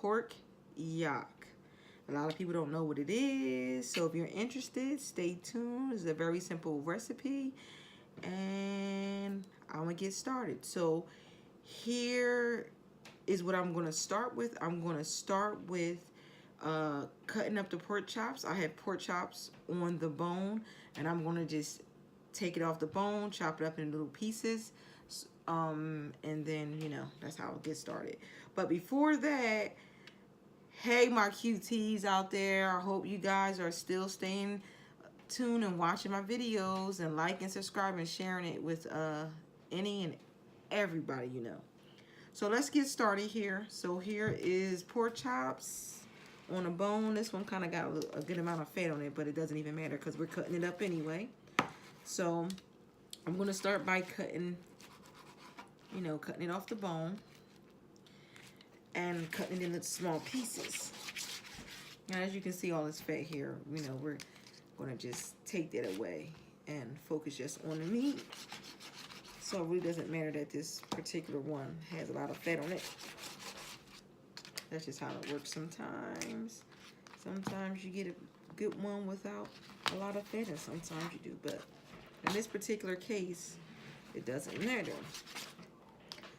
Pork Yok. A lot of people don't know what it is, so if you're interested, stay tuned. It's a very simple recipe, and I'm gonna get started. So here is what I'm gonna start with. I'm gonna start with cutting up the pork chops. I have pork chops on the bone, and I'm gonna just take it off the bone, chop it up in little pieces, and then, you know, that's how it gets started. But before that, hey, my QTs out there, I hope you guys are still staying tuned and watching my videos and liking, subscribing, and sharing it with any and everybody you know. So let's get started here. So here is pork chops on a bone. This one kind of got a good amount of fat on it, but it doesn't even matter because we're cutting it up anyway. So I'm going to start by cutting, you know, cutting it off the bone and cutting it into small pieces. Now, as you can see, all this fat here, you know, we're going to just take that away and focus just on the meat. So it really doesn't matter that this particular one has a lot of fat on it. That's just how it works sometimes. Sometimes you get a good one without a lot of fat, and sometimes you do. But in this particular case, it doesn't matter.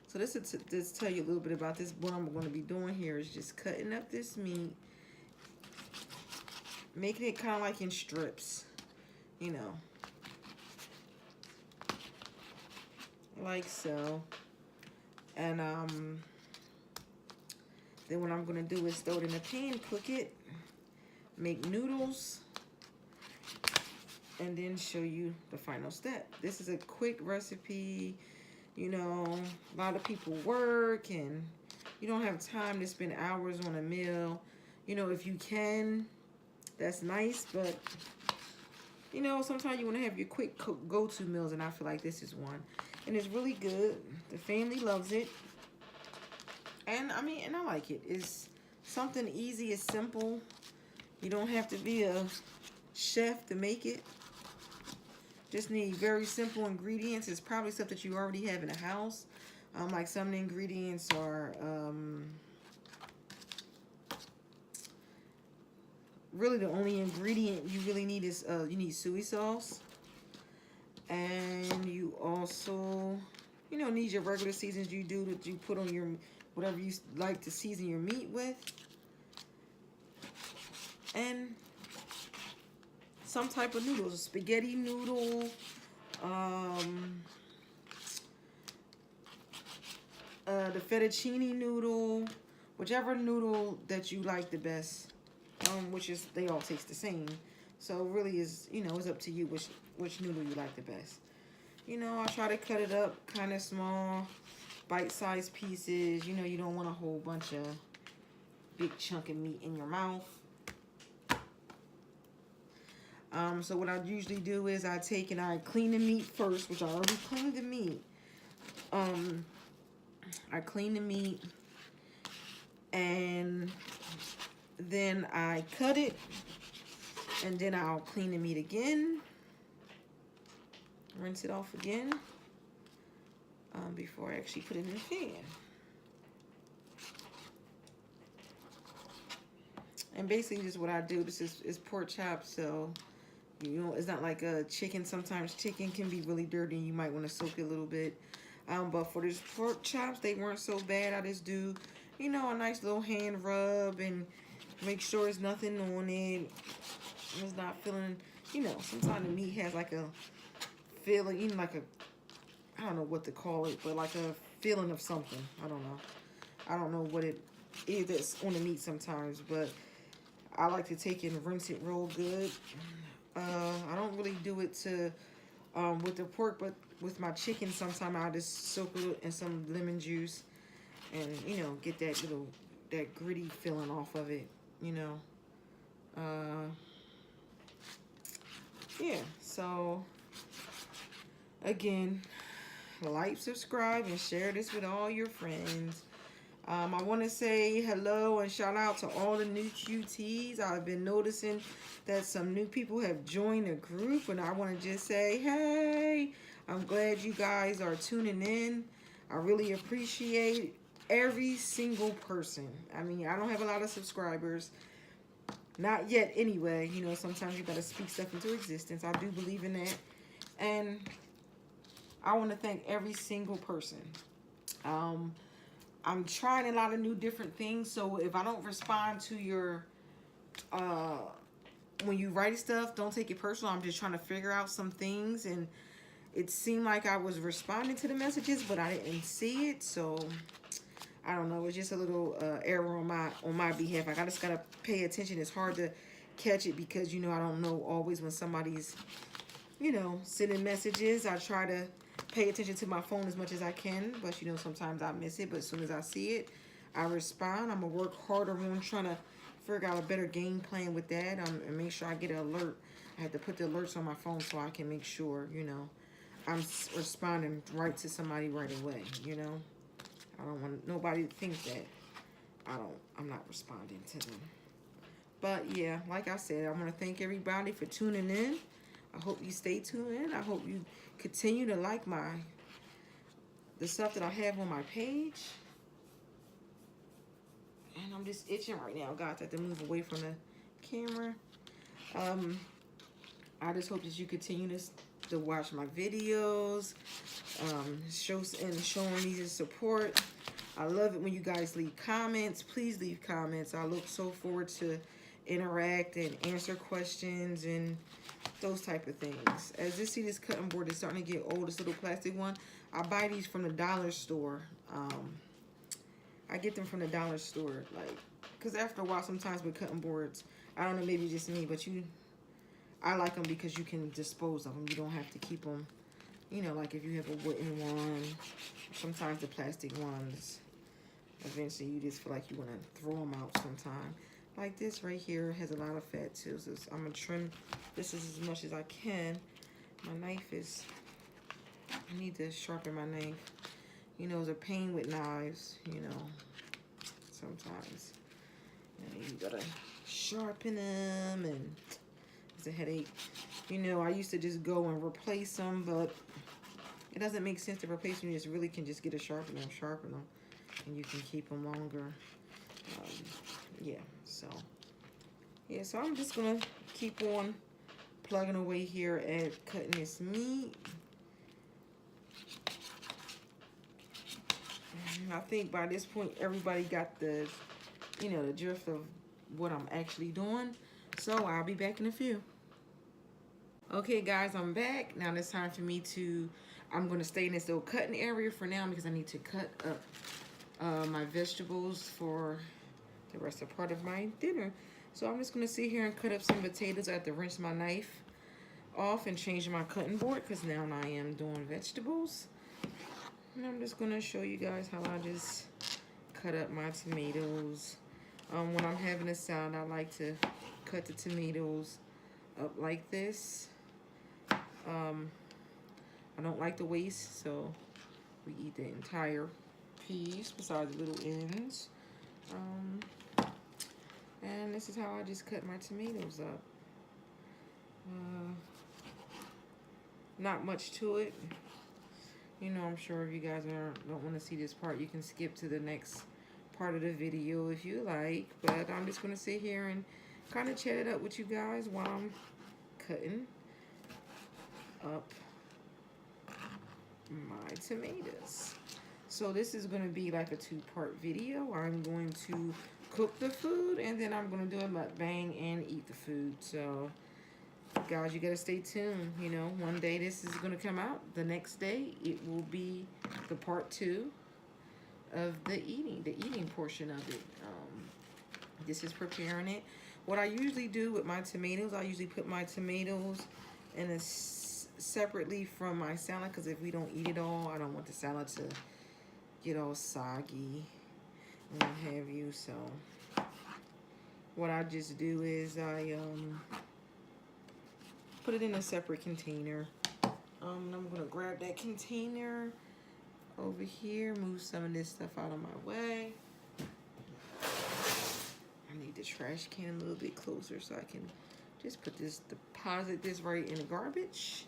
So this is to just tell you a little bit about this. What I'm going to be doing here is just cutting up this meat, making it kind of like in strips, you know, like so. And then what I'm going to do is throw it in a pan, cook it, make noodles, and then show you the final step. This is a quick recipe. You know, a lot of people work and you don't have time to spend hours on a meal. You know, if you can, that's nice, but you know, sometimes you want to have your quick go-to meals, and I feel like this is one. And it's really good. The family loves it. And I mean, and I like it. It's something easy, it's simple. You don't have to be a chef to make it. Just need very simple ingredients. It's probably stuff that you already have in the house. Like some of the ingredients are really the only ingredient you really need is you need soy sauce, and you also, you know, need your regular seasons you do that you put on your whatever you like to season your meat with, and some type of noodles, a spaghetti noodle, the fettuccine noodle, whichever noodle that you like the best, which is, they all taste the same. So it really is, you know, it's up to you which noodle you like the best. You know, I try to cut it up kind of small, bite-sized pieces. You know, you don't want a whole bunch of big chunk of meat in your mouth. So what I usually do is I take and I clean the meat first, which I already cleaned the meat. I clean the meat, and then I cut it, and then I'll clean the meat again, rinse it off again, before I actually put it in the pan. And basically just what I do, this is pork chops, so you know, it's not like a chicken. Sometimes chicken can be really dirty and you might want to soak it a little bit. But for this pork chops, they weren't so bad. I just do, you know, a nice little hand rub and make sure there's nothing on it. It's not feeling, you know, sometimes the meat has like a feeling, even like a, I don't know what to call it, but like a feeling of something. I don't know what it is that's on the meat sometimes, but I like to take it and rinse it real good. I don't really do it to with the pork, but with my chicken, sometimes I just soak it in some lemon juice and, you know, get that gritty feeling off of it, you know. Yeah, so again, like, subscribe, and share this with all your friends. I want to say hello and shout out to all the new QTs. I've been noticing that some new people have joined the group, and I want to just say, hey, I'm glad you guys are tuning in. I really appreciate every single person. I mean, I don't have a lot of subscribers. Not yet anyway. You know, sometimes you got to speak stuff into existence. I do believe in that. And I want to thank every single person. I'm trying a lot of new different things. So if I don't respond to your, when you write stuff, don't take it personal. I'm just trying to figure out some things. And it seemed like I was responding to the messages, but I didn't see it. So I don't know. It's just a little error on my behalf. I just gotta pay attention. It's hard to catch it because, you know, I don't know always when somebody's, you know, sending messages. I try to pay attention to my phone as much as I can, but you know, sometimes I miss it. But as soon as I see it, I respond. I'm gonna work harder on trying to figure out a better game plan with that, and make sure I get an alert. I have to put the alerts on my phone so I can make sure, you know, I'm responding right to somebody right away. You know, I don't want nobody to think that I'm not responding to them. But yeah, like I said, I want to thank everybody for tuning in. I hope you stay tuned in. I hope you continue to like the stuff that I have on my page. And I'm just itching right now, guys. I have to move away from the camera. I just hope that you continue to watch my videos, showing me your support. I love it when you guys leave comments. Please leave comments. I look so forward to interact and answer questions and those type of things. As you see, this cutting board is starting to get old. This little plastic one, I buy these from the dollar store. I get them from the dollar store, like, because after a while, sometimes with cutting boards, I don't know, maybe just me, but I like them because you can dispose of them. You don't have to keep them, you know, like if you have a wooden one, sometimes the plastic ones, eventually you just feel like you want to throw them out sometime. Like this right here has a lot of fat too, so I'm going to trim this as much as I can. My knife is, I need to sharpen my knife. You know, it's a pain with knives, you know, sometimes. And you gotta sharpen them, and it's a headache. You know, I used to just go and replace them, but it doesn't make sense to replace them. You just really can just get a sharpener and sharpen them, and you can keep them longer. Yeah, so I'm just gonna keep on plugging away here at cutting this meat. I think by this point, everybody got the, you know, the drift of what I'm actually doing. So I'll be back in a few. Okay, guys, I'm back. Now it's time for me to, I'm going to stay in this little cutting area for now because I need to cut up my vegetables for the rest of part of my dinner. So I'm just going to sit here and cut up some potatoes. I have to rinse my knife off and change my cutting board because now I am doing vegetables. And I'm just going to show you guys how I just cut up my tomatoes. When I'm having a salad, I like to cut the tomatoes up like this. I don't like the waste, so we eat the entire piece besides the little ends. And this is how I just cut my tomatoes up. Not much to it. You know, I'm sure if you guys don't want to see this part, you can skip to the next part of the video if you like. But I'm just going to sit here and kind of chat it up with you guys while I'm cutting up my tomatoes. So this is going to be like a two-part video. I'm going to cook the food, and then I'm going to do a mukbang and eat the food. So guys, you gotta stay tuned. You know, one day this is gonna come out, the next day it will be the part 2 of the eating portion of it. This is preparing it. What I usually do with my tomatoes, I usually put my tomatoes in a separately from my salad, because if we don't eat it all, I don't want the salad to get all soggy and what have you. So what I just do is I put it in a separate container. I'm gonna grab that container over here, move some of this stuff out of my way. I need the trash can a little bit closer so I can just put this, deposit this right in the garbage.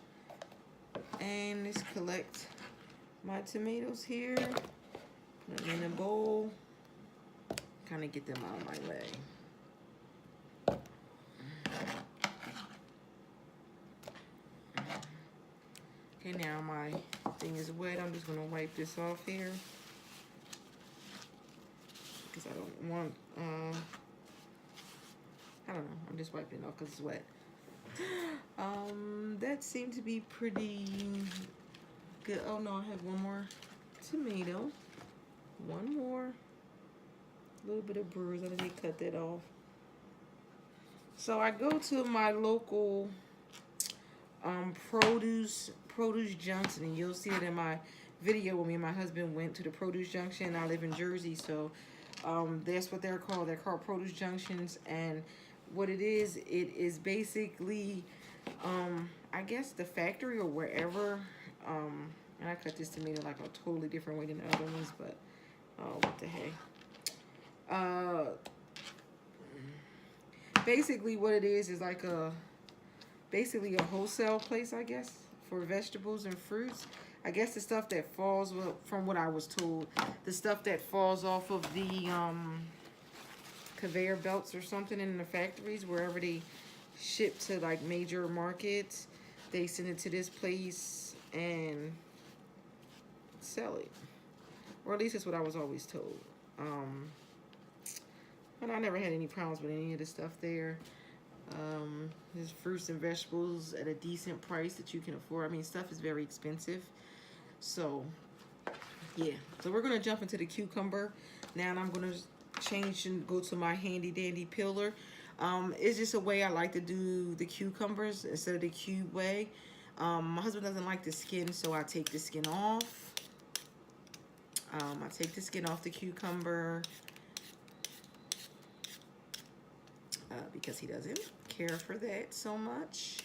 And just collect my tomatoes here, Put them in a bowl. Kind of get them out of my way. Okay, now my thing is wet. I'm just gonna wipe this off here because I don't want. I don't know. I'm just wiping it off because it's wet. That seemed to be pretty good. Oh no, I have one more tomato. One more. A little bit of bruise. I didn't cut that off. So I go to my local produce junction, and you'll see it in my video when me and my husband went to the produce junction. I live in Jersey, so that's what they're called. They're called produce junctions, and what it is basically I guess the factory or wherever. And I cut this tomato like a totally different way than the other ones, but what the heck. Basically what it is like basically a wholesale place, I guess, for vegetables and fruits. I guess the stuff that falls, well, from what I was told, the stuff that falls off of the conveyor belts or something in the factories, wherever they ship to like major markets, they send it to this place and sell it. Or at least that's what I was always told. And I never had any problems with any of the stuff there. There's fruits and vegetables at a decent price that you can afford. I mean, stuff is very expensive. So, yeah. So we're going to jump into the cucumber. Now I'm going to change and go to my handy dandy peeler. It's just a way I like to do the cucumbers instead of the cube way. My husband doesn't like the skin, so I take the skin off. I take the skin off the cucumber because he doesn't care for that so much.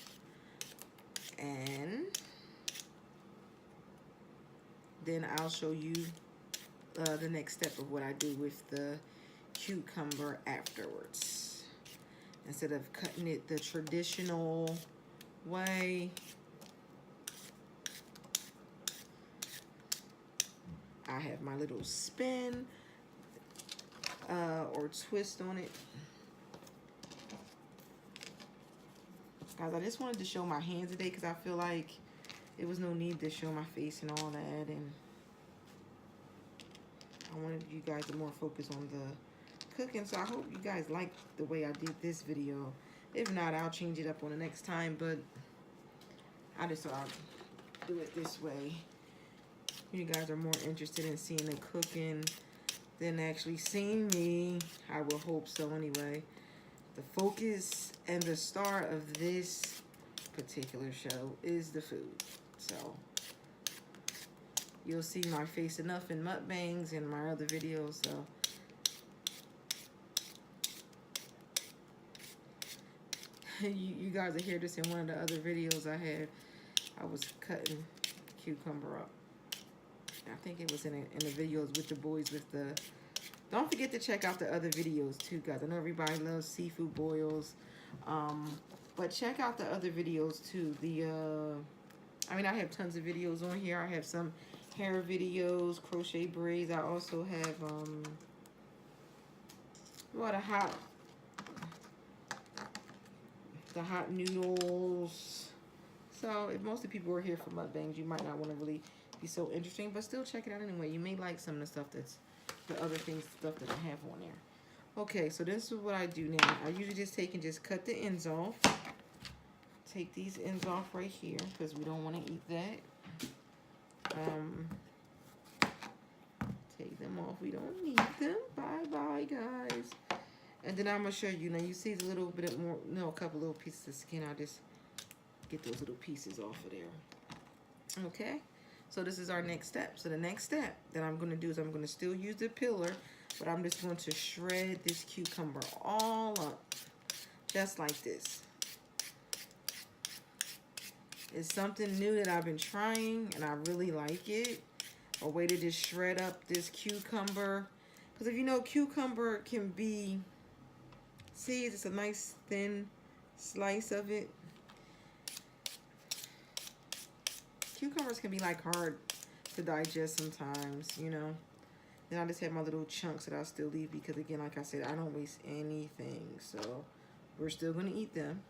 And then I'll show you the next step of what I do with the cucumber afterwards. Instead of cutting it the traditional way, I have my little spin or twist on it. Guys, I just wanted to show my hands today because I feel like there was no need to show my face and all that, and I wanted you guys to more focus on the cooking. So I hope you guys like the way I did this video. If not, I'll change it up on the next time, but I just thought I'd do it this way. You guys are more interested in seeing the cooking than actually seeing me. I will hope so anyway. The focus and the star of this particular show is the food. So you'll see my face enough in mukbangs and my other videos. So you guys will hear this in one of the other videos I had. I was cutting cucumber up. I think it was in the videos with the boys with the... Don't forget to check out the other videos too, guys. I know everybody loves seafood boils. But check out the other videos too. I mean, I have tons of videos on here. I have some hair videos, crochet braids. I also have the hot noodles. So if most of the people are here for mukbangs, you might not want to really be so interesting, but still check it out anyway. You may like some of the stuff that's the other things, stuff that I have on there. Okay, so this is what I do now. I usually just take and just cut the ends off. Take these ends off right here because we don't want to eat that. Take them off. We don't need them. Bye-bye, guys. And then I'm going to show you. Now, you see a little bit more, a couple little pieces of skin. I'll just get those little pieces off of there. Okay? So this is our next step. So the next step that I'm going to do is I'm going to still use the peeler, but I'm just going to shred this cucumber all up. Just like this. It's something new that I've been trying, and I really like it. A way to just shred up this cucumber. Because if you know, cucumber can be, see, it's a nice thin slice of it. Cucumbers can be like hard to digest sometimes, you know. Then I just have my little chunks that I'll still leave because, again, like I said, I don't waste anything. So we're still going to eat them.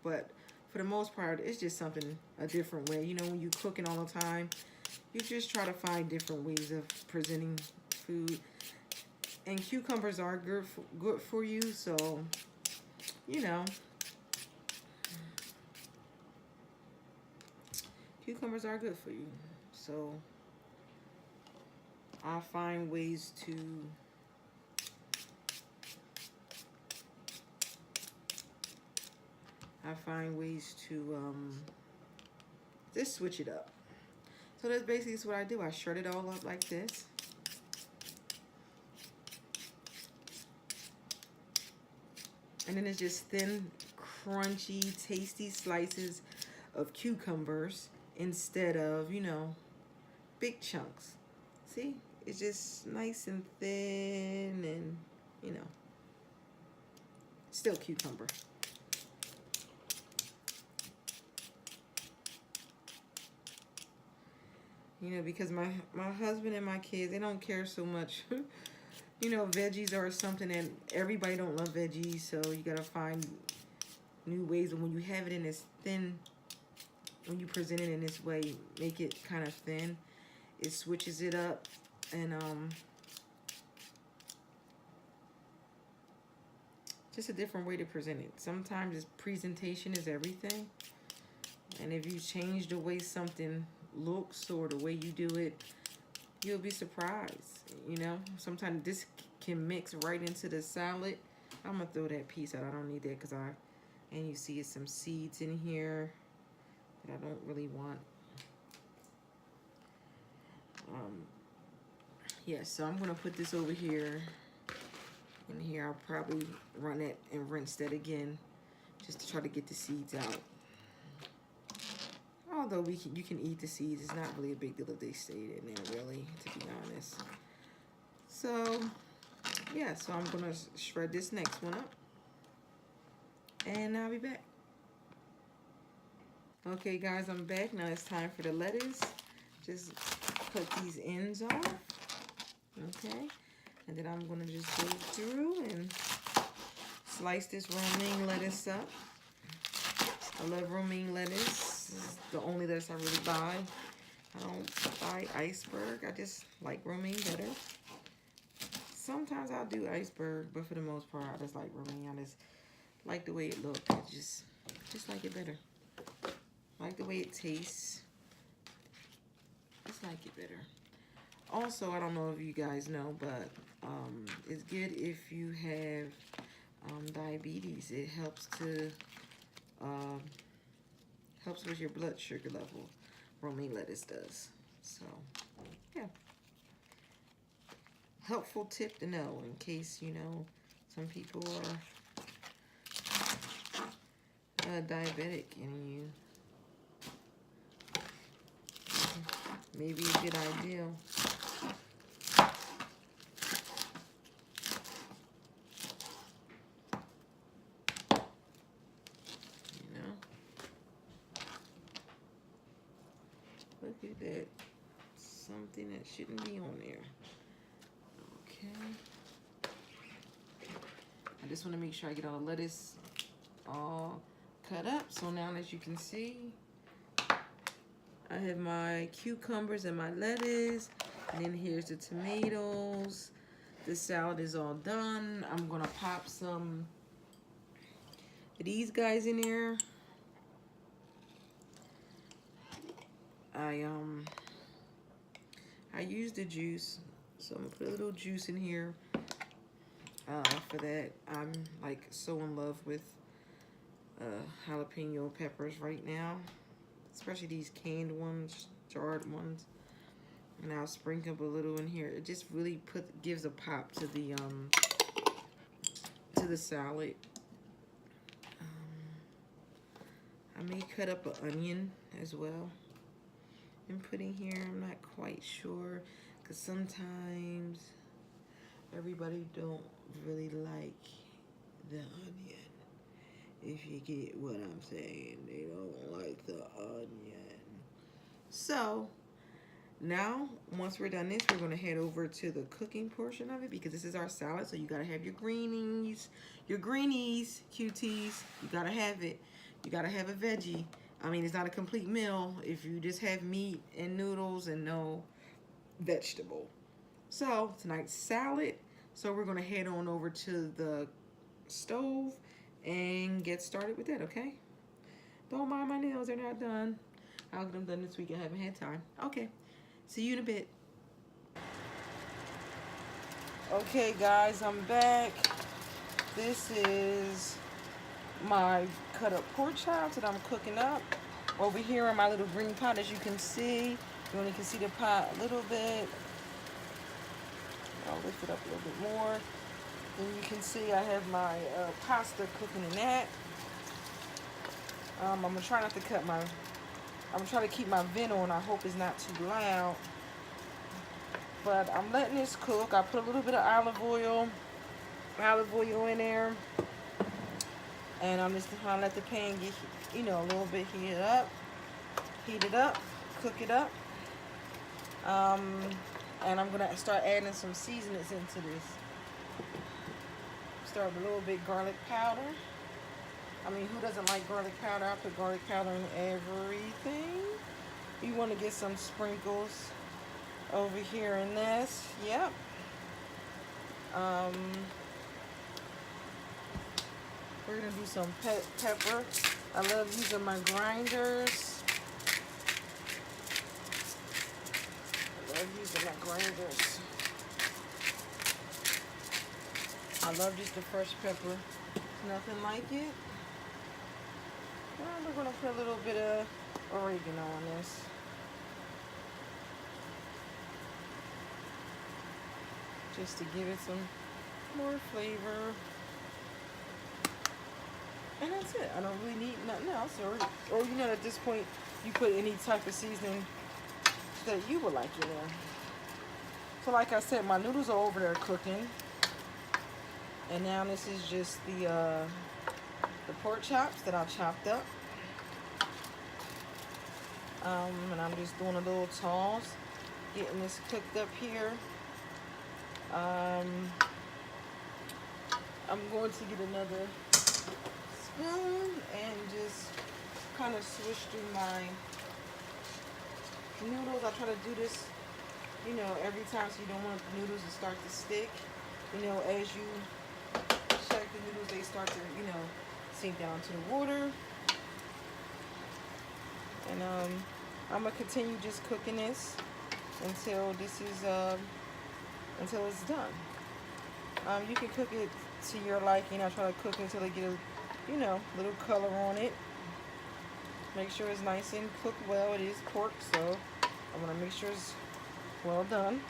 But for the most part, it's just something, a different way. You know, when you're cooking all the time, you just try to find different ways of presenting food. And cucumbers are good for you, so, you know. Cucumbers are good for you. So I find ways to just switch it up. So that's basically what I do. I shred it all up like this. And then it's just thin, crunchy, tasty slices of cucumbers instead of, you know, big chunks. See? It's just nice and thin and, you know, still cucumber. You know, because my husband and my kids, they don't care so much. You know, veggies are something that everybody don't love veggies, so you gotta find new ways. And when you have it in this thin, when you present it in this way, make it kind of thin, it switches it up. And just a different way to present it. Sometimes this presentation is everything, and if you change the way something looks or the way you do it, you'll be surprised. You know, sometimes this can mix right into the salad. I'm gonna throw that piece out. I don't need that because and you see some seeds in here that I don't really want. Yeah, so I'm gonna put this over here. In here, I'll probably run it and rinse that again, just to try to get the seeds out. Although you can eat the seeds, it's not really a big deal if they stayed in there, really, to be honest. So, yeah, so I'm gonna shred this next one up, and I'll be back. Okay, guys, I'm back. Now it's time for the lettuce. Just cut these ends off, okay? And then I'm gonna just go through and slice this romaine lettuce up. I love romaine lettuce. This is the only lettuce I really buy. I don't buy iceberg. I just like romaine better. Sometimes I'll do iceberg, but for the most part, I just like romaine. I just like the way it looks. I just like it better. Like the way it tastes. Just like it better. Also, I don't know if you guys know, but it's good if you have diabetes. It helps to helps with your blood sugar level. Romaine lettuce does. So, yeah. Helpful tip to know in case, you know, some people are diabetic and you maybe a good idea. Look at that. Something that shouldn't be on there. Okay. I just want to make sure I get all the lettuce all cut up. So now, as you can see, I have my cucumbers and my lettuce. And then here's the tomatoes. The salad is all done. I'm going to pop some of these guys in there. I used the juice, so I'm gonna put a little juice in here for that. I'm like so in love with jalapeno peppers right now, especially these canned ones, jarred ones. And I'll sprinkle up a little in here. It just really gives a pop to the salad. I may cut up an onion as well and put in here. I'm not quite sure because sometimes everybody don't really like the onion. If you get what I'm saying, they don't like the onion. So Now, once we're done this, we're going to head over to the cooking portion of it because this is our salad. So you got to have your greenies, QTs. You got to have it. You got to have a veggie. I mean, it's not a complete meal if you just have meat and noodles and no vegetable. So tonight's salad. So we're going to head on over to the stove and get started with that, okay? Don't mind my nails, they're not done. I'll get them done this week. I haven't had time. Okay. See you in a bit. Okay, guys, I'm back. This is my cut up pork chops that I'm cooking up. Over here in my little green pot, as you can see. You only can see the pot a little bit. I'll lift it up a little bit more. And you can see I have my pasta cooking in that. I'm gonna try not to cut my. I'm gonna try to keep my vent on. I hope it's not too loud. But I'm letting this cook. I put a little bit of olive oil in there, and I'm just trying to let the pan get, you know, a little bit heated up, cook it up. And I'm gonna start adding some seasonings into this. Start with a little bit garlic powder. I mean, who doesn't like garlic powder? I put garlic powder in everything. You want to get some sprinkles over here in this. Yep. We're gonna do some pepper. I love using my grinders. I love just the fresh pepper. Nothing like it. Well, we're gonna put a little bit of oregano on this. Just to give it some more flavor. And that's it. I don't really need nothing else. Or you know, at this point, you put any type of seasoning that you would like in there. So like I said, my noodles are over there cooking. And now this is just the pork chops that I chopped up. And I'm just doing a little toss, getting this cooked up here. I'm going to get another spoon and just kind of swish through my noodles. I try to do this, you know, every time so you don't want the noodles to start to stick. You know, as you check the noodles, they start to, you know, sink down to the water. And I'm gonna continue just cooking this until this is until it's done. You can cook it to your liking. I try to cook it until they get a, you know, little color on it. Make sure it's nice and cooked well. It is pork, so I want to make sure it's well done.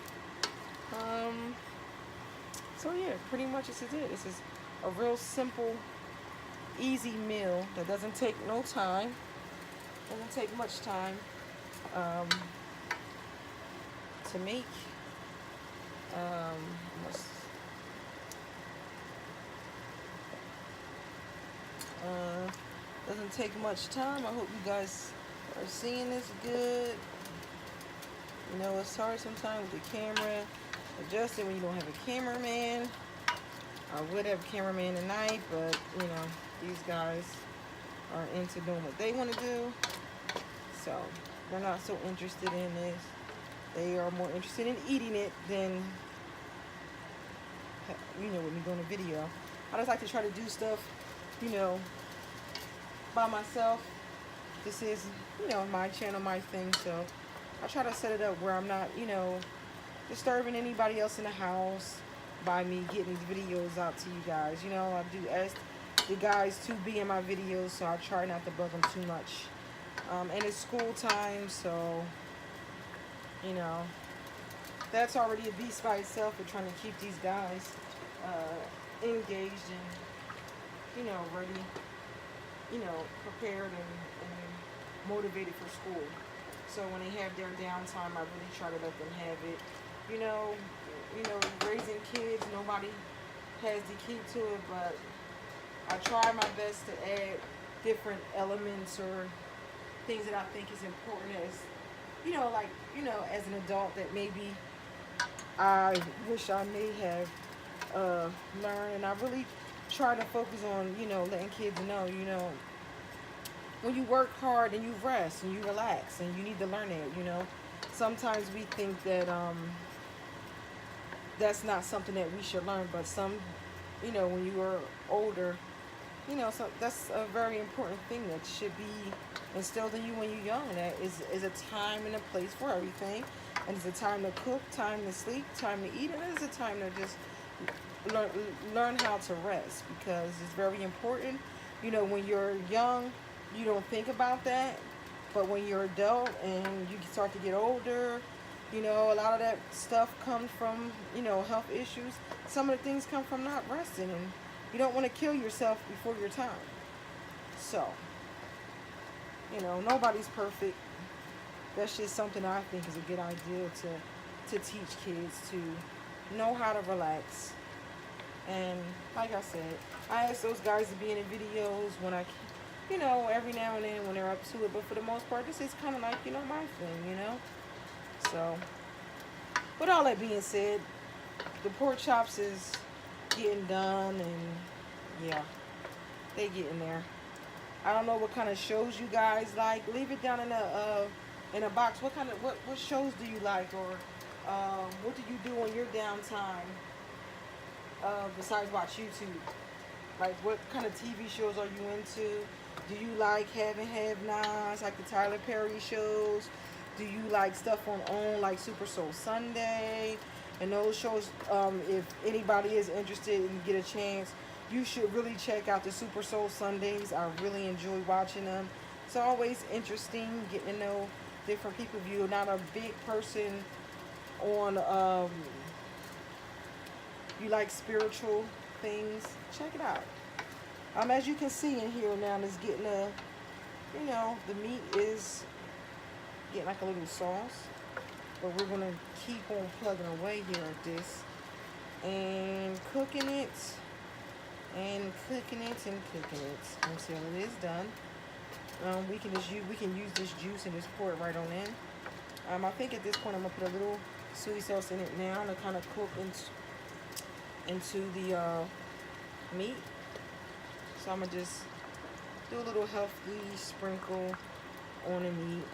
So yeah, pretty much this is it. This is a real simple, easy meal that doesn't take no time. Doesn't take much time to make. Doesn't take much time. I hope you guys are seeing this good. You know, it's hard sometimes with the camera. Adjust it when you don't have a cameraman. I would have a cameraman tonight, but you know, these guys are into doing what they want to do. So they're not so interested in this. They are more interested in eating it than, you know, with me doing a video. I just like to try to do stuff, you know, by myself. This is, you know, my channel, my thing. So I try to set it up where I'm not, you know, disturbing anybody else in the house by me getting these videos out to you guys. You know, I do ask the guys to be in my videos, so I try not to bug them too much. And it's school time, so, you know, that's already a beast by itself. We're trying to keep these guys engaged and, you know, ready, you know, prepared and motivated for school. So when they have their downtime, I really try to let them have it. You know, raising kids, nobody has the key to it, but I try my best to add different elements or things that I think is important as you know, like, you know, as an adult that maybe I wish I may have learned. And I really try to focus on, you know, letting kids know, you know, when you work hard and you rest and you relax and you need to learn it, you know. Sometimes we think that that's not something that we should learn, but some, you know, when you are older, you know, so that's a very important thing that should be instilled in you when you're young. That is a time and a place for everything, and it's a time to cook, time to sleep, time to eat, and it's a time to just learn how to rest, because it's very important. You know, when you're young, you don't think about that, but when you're adult and you start to get older, you know, a lot of that stuff comes from, you know, health issues. Some of the things come from not resting, and you don't want to kill yourself before your time. So, you know, nobody's perfect. That's just something I think is a good idea to teach kids to know how to relax. And like I said, I ask those guys to be in the videos when I, you know, every now and then when they're up to it. But for the most part, this is kind of like, you know, my thing, you know. So, with all that being said, the pork chops is getting done, and yeah, they getting there. I don't know what kind of shows you guys like. Leave it down in a box. What shows do you like, or what do you do on your downtime besides watch YouTube? Like, what kind of TV shows are you into? Do you like Have and Have Nots, like the Tyler Perry shows? Do you like stuff on OWN, like Super Soul Sunday? And those shows, if anybody is interested and get a chance, you should really check out the Super Soul Sundays. I really enjoy watching them. It's always interesting getting to know different people. If you're not a big person on, you like spiritual things, check it out. As you can see in here now, it's getting a, you know, the meat is getting like a little sauce. But we're going to keep on plugging away here at this and cooking it and cooking it and cooking it until it is done. We can use this juice and just pour it right on in. I think at this point I'm going to put a little soy sauce in it now to kind of cook into the meat. So I'm going to just do a little healthy sprinkle on the meat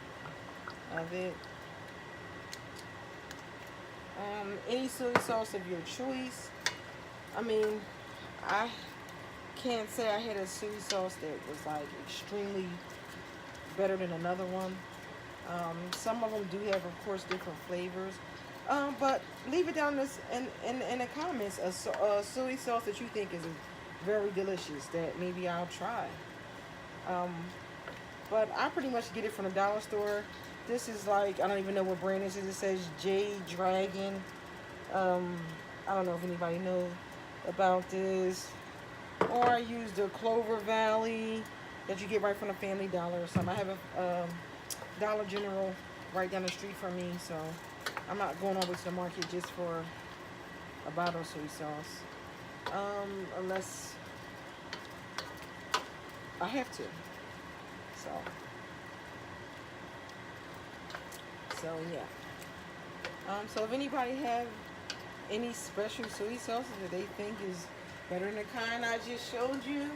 of it. Any soy sauce of your choice. I mean, I can't say I had a soy sauce that was like extremely better than another one. Some of them do have, of course, different flavors. But leave it down in the comments a soy sauce that you think is very delicious that maybe I'll try. But I pretty much get it from the dollar store. This is like, I don't even know what brand this is. It says J Dragon. I don't know if anybody knows about this. Or I use the Clover Valley that you get right from the Family Dollar or something. I have a Dollar General right down the street from me, so I'm not going all the way to the market just for a bottle of soy sauce. Unless I have to. So yeah. So if anybody have any special soy sauces that they think is better than the kind I just showed you,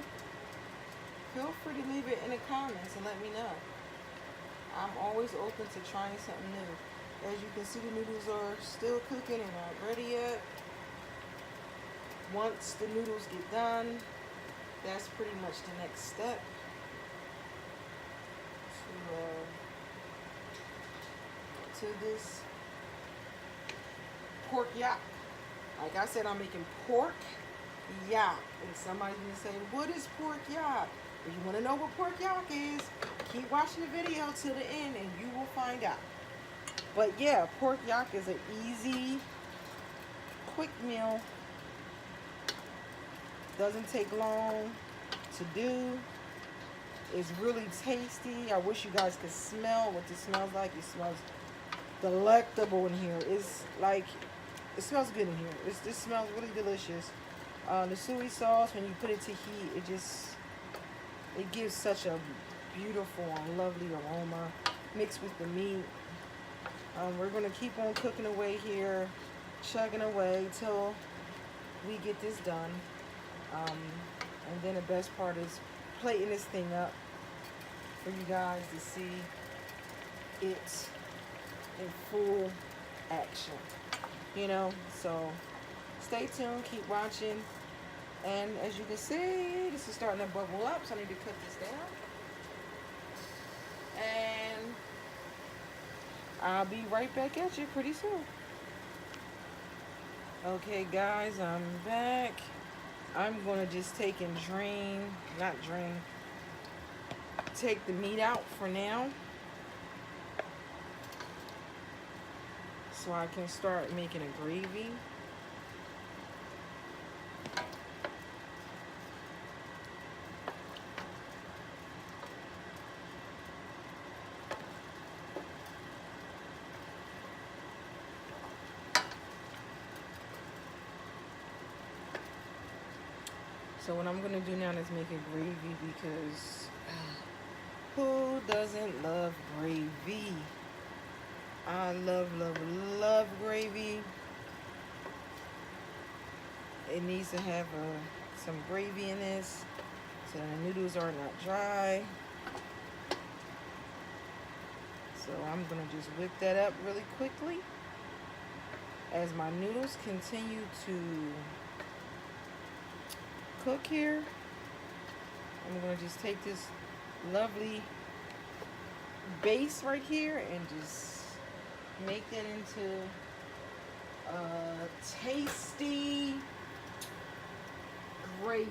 feel free to leave it in the comments and let me know. I'm always open to trying something new. As you can see, the noodles are still cooking and not ready yet. Once the noodles get done, that's pretty much the next step. To this pork yok. Like I said, I'm making pork yok. And somebody's gonna say, what is pork yok? If you want to know what pork yok is, keep watching the video to the end and you will find out. But yeah, pork yok is an easy, quick meal. Doesn't take long to do. It's really tasty. I wish you guys could smell what this smells like. It smells delectable in here. It's like, it smells good in here. This smells really delicious. The soy sauce, when you put it to heat, it gives such a beautiful and lovely aroma mixed with the meat. We're going to keep on cooking away here, chugging away till we get this done. And then the best part is plating this thing up for you guys to see it in full action. You know, so stay tuned, keep watching. And as you can see, this is starting to bubble up, so I need to cut this down. And I'll be right back at you pretty soon. Okay guys, I'm back. I'm gonna just take and take the meat out for now, so I can start making a gravy. So what I'm gonna do now is make a gravy, because who doesn't love gravy? I love, love, love gravy. It needs to have some gravy in this so the noodles are not dry. So I'm gonna just whip that up really quickly as my noodles continue to cook here. I'm going to just take this lovely base right here and just make that into a tasty gravy.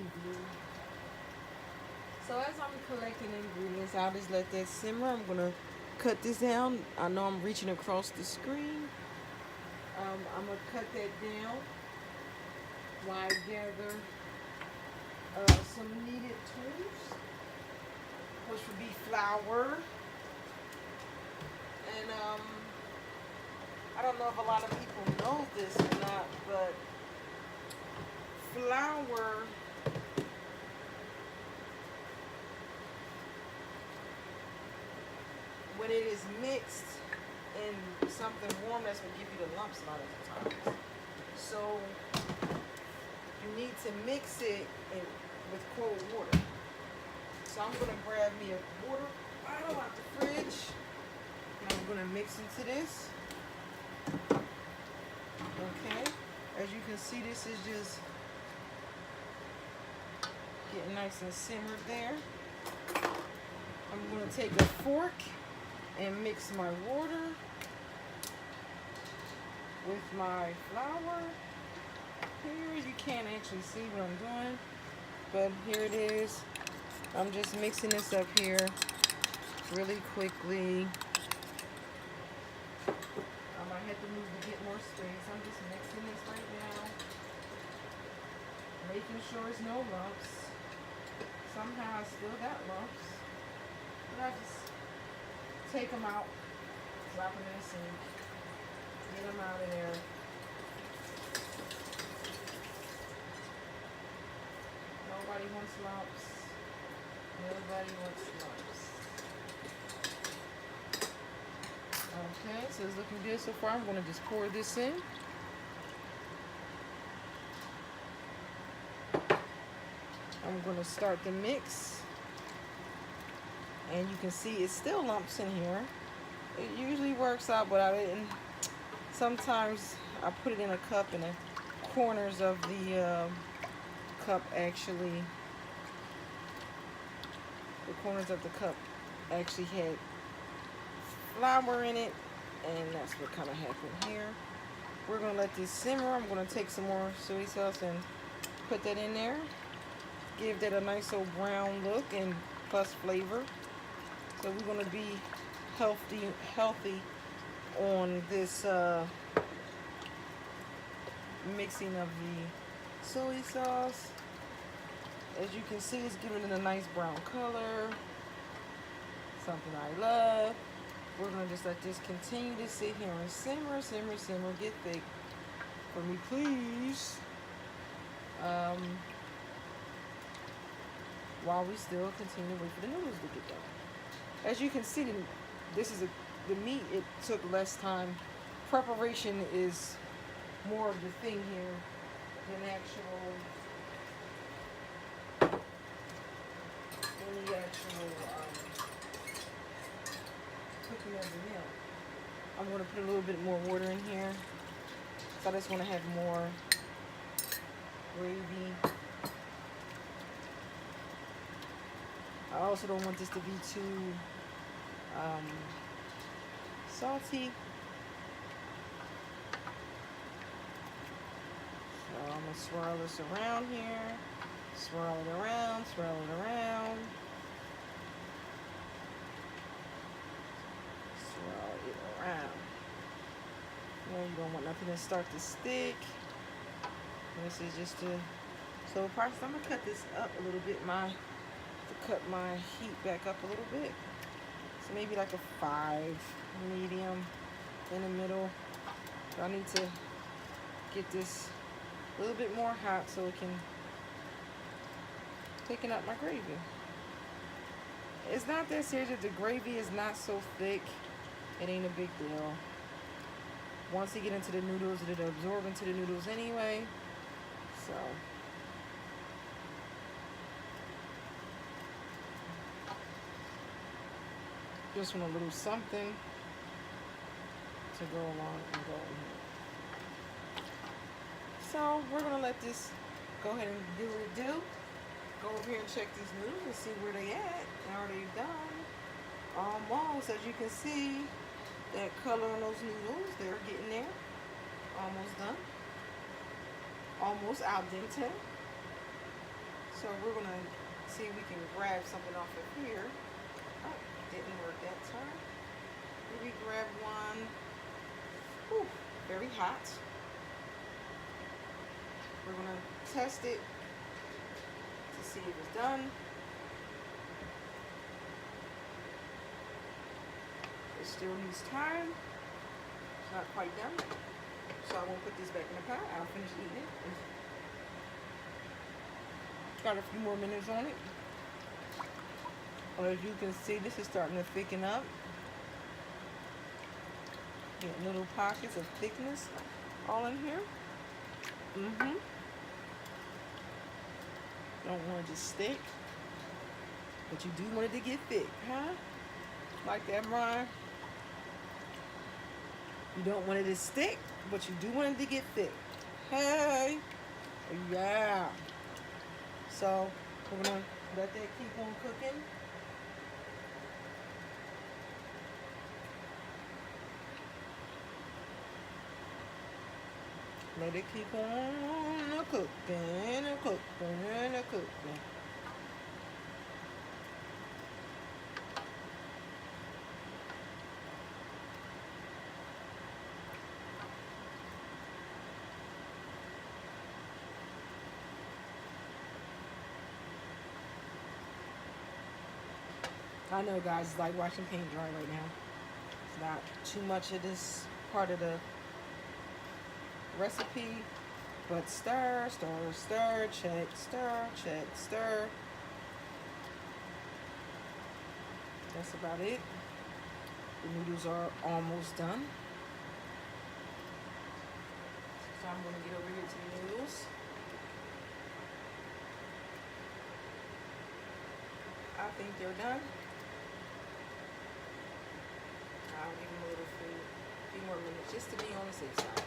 So as I'm collecting ingredients, I'll just let that simmer. I'm going to cut this down. I know I'm reaching across the screen. I'm going to cut that down while I gather some needed tools, which would be flour. And I don't know if a lot of people know this or not, but flour when it is mixed in something warm, that's what give you the lumps a lot of the times. So you need to mix it with cold water. So I'm going to grab me a water bottle out the fridge, and I'm going to mix into this. Okay, as you can see, this is just getting nice and simmered there. I'm going to take a fork and mix my water with my flour. Here you can't actually see what I'm doing, but here it is. I'm just mixing this up here really quickly. I might have to move to get more space. I'm just mixing this right now, making sure there's no lumps. Somehow I still got lumps, but I just take them out, drop them in the sink, get them out of there. Nobody wants lumps. Nobody wants lumps. Okay, so it's looking good so far. I'm going to just pour this in. I'm going to start the mix. And you can see it's still lumps in here. It usually works out, but sometimes I put it in a cup and the corners of the cup actually, the corners of the cup actually had flour in it, and that's what kind of happened here. We're going to let this simmer. I'm going to take some more soy sauce and put that in there. Give that a nice old brown look and plus flavor. So we're going to be healthy on this mixing of the soy sauce. As you can see, it's giving it a nice brown color. Something I love. We're going to just let this continue to sit here and simmer, simmer, simmer. Get thick for me, please. While we still continue to wait for the noodles to get done. As you can see, this is a the meat, it took less time. Preparation is more of the thing here than the actual cooking of the meal. I'm going to put a little bit more water in here. So I just want to have more gravy. I also don't want this to be too salty. So I'm going to swirl this around here. Swirl it around, swirl it around. Swirl it around. You don't want nothing to start to stick. This is just a, so first I'm going to cut this up a little bit, to cut my heat back up a little bit. So maybe like a 5 medium in the middle. So I need to get this a little bit more hot so it can thicken up my gravy. It's not that serious. If the gravy is not so thick, it ain't a big deal. Once you get into the noodles, it'll absorb into the noodles anyway. So just want a little something to go along and go in here. So we're gonna let this go ahead and do what it do. Go over here and check these noodles and see where they at. Are they done? Almost, as you can see, that color on those noodles, they're getting there. Almost done. Almost al dente. So we're gonna see if we can grab something off of here. Oh, didn't work that time. Maybe grab one. Ooh, very hot. We're gonna test it to see if it's done. It still needs time. It's not quite done. So I won't put this back in the pot. I'll finish eating it. Got a few more minutes on it. Well, as you can see, this is starting to thicken up. Get little pockets of thickness all in here. Don't want it to stick, but you do want it to get thick, huh? Like that, Brian? You don't want it to stick, but you do want it to get thick. Hey, yeah. So we're gonna let that keep on cooking. Let it keep on cooking and cooking and cooking. I know, guys, it's like watching paint dry right now. It's not too much of this part of the recipe, but stir, stir, stir, check, stir, check, stir. That's about it. The noodles are almost done. So I'm going to get over here to the noodles. I think they're done. I'll give them a little few more minutes just to be on the safe side.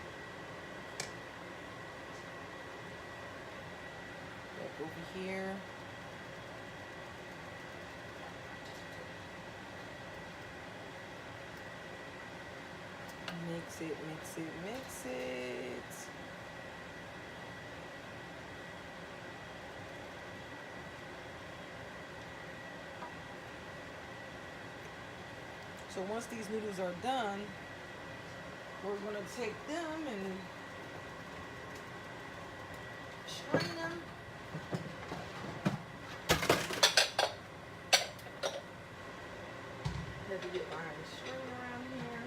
Back over here. Mix it, mix it, mix it. So once these noodles are done, we're going to take them and strain them. Had to get behind the strainer around here.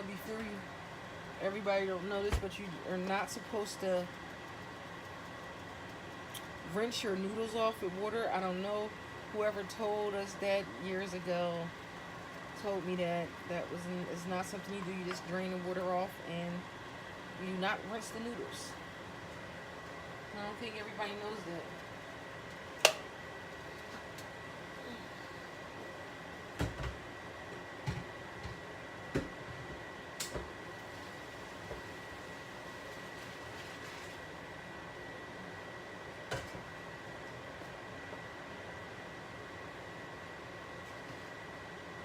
before you, everybody don't know this, but you are not supposed to rinse your noodles off with water. I don't know, whoever told us that years ago told me that it's not something you do. You just drain the water off and you not rinse the noodles. I don't think everybody knows that.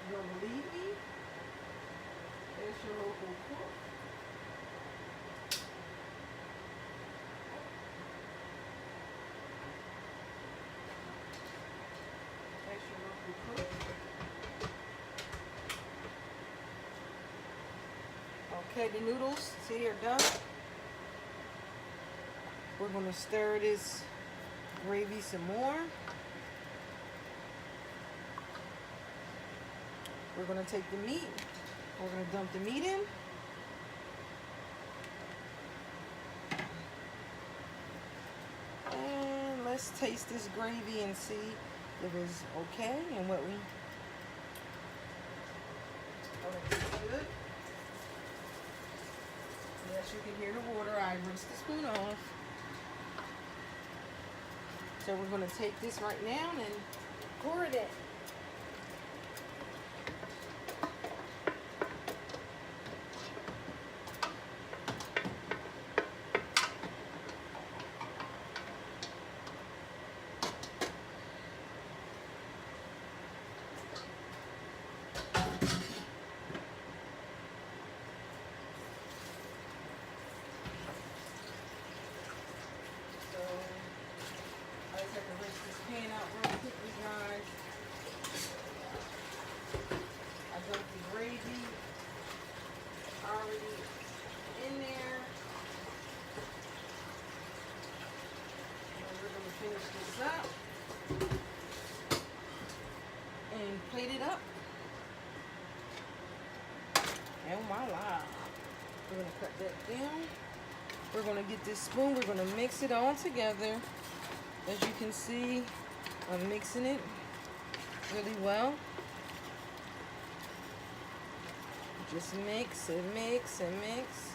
You don't believe me? There's your local cook. There's your local cook. Okay, the noodles, see, they're done. We're going to stir this gravy some more. We're going to take the meat. We're going to dump the meat in. And let's taste this gravy and see if it's okay and what we... Oh, it's good. Yes, you can hear the water. I rinsed the spoon off. So we're going to take this right now and pour it in. Pan out real quickly, guys. I dumped the gravy already in there. And we're going to finish this up and plate it up. And voila. We're going to cut that down. We're going to get this spoon. We're going to mix it all together. As you can see, I'm mixing it really well. Just mix and mix and mix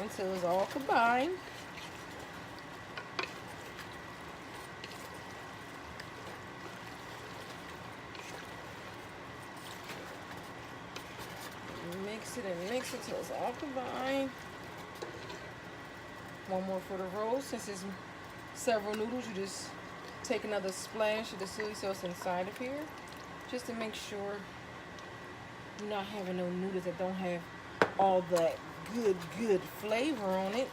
until it's all combined. Mix it and mix it till it's all combined. One more for the roll. Since it's several noodles, you just take another splash of the soy sauce inside of here, just to make sure you're not having no noodles that don't have all that good flavor on it.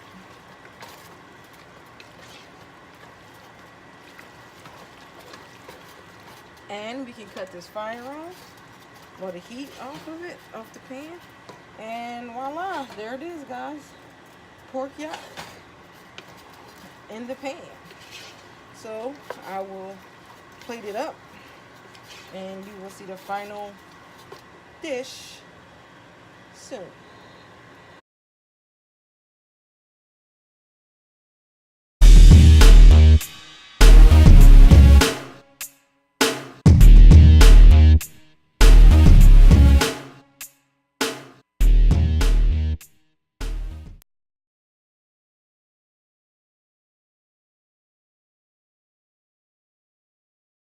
And we can cut this fire off, or the heat off of it, off the pan, and voila, there it is, guys. Pork yok in the pan. So I will plate it up and you will see the final dish soon.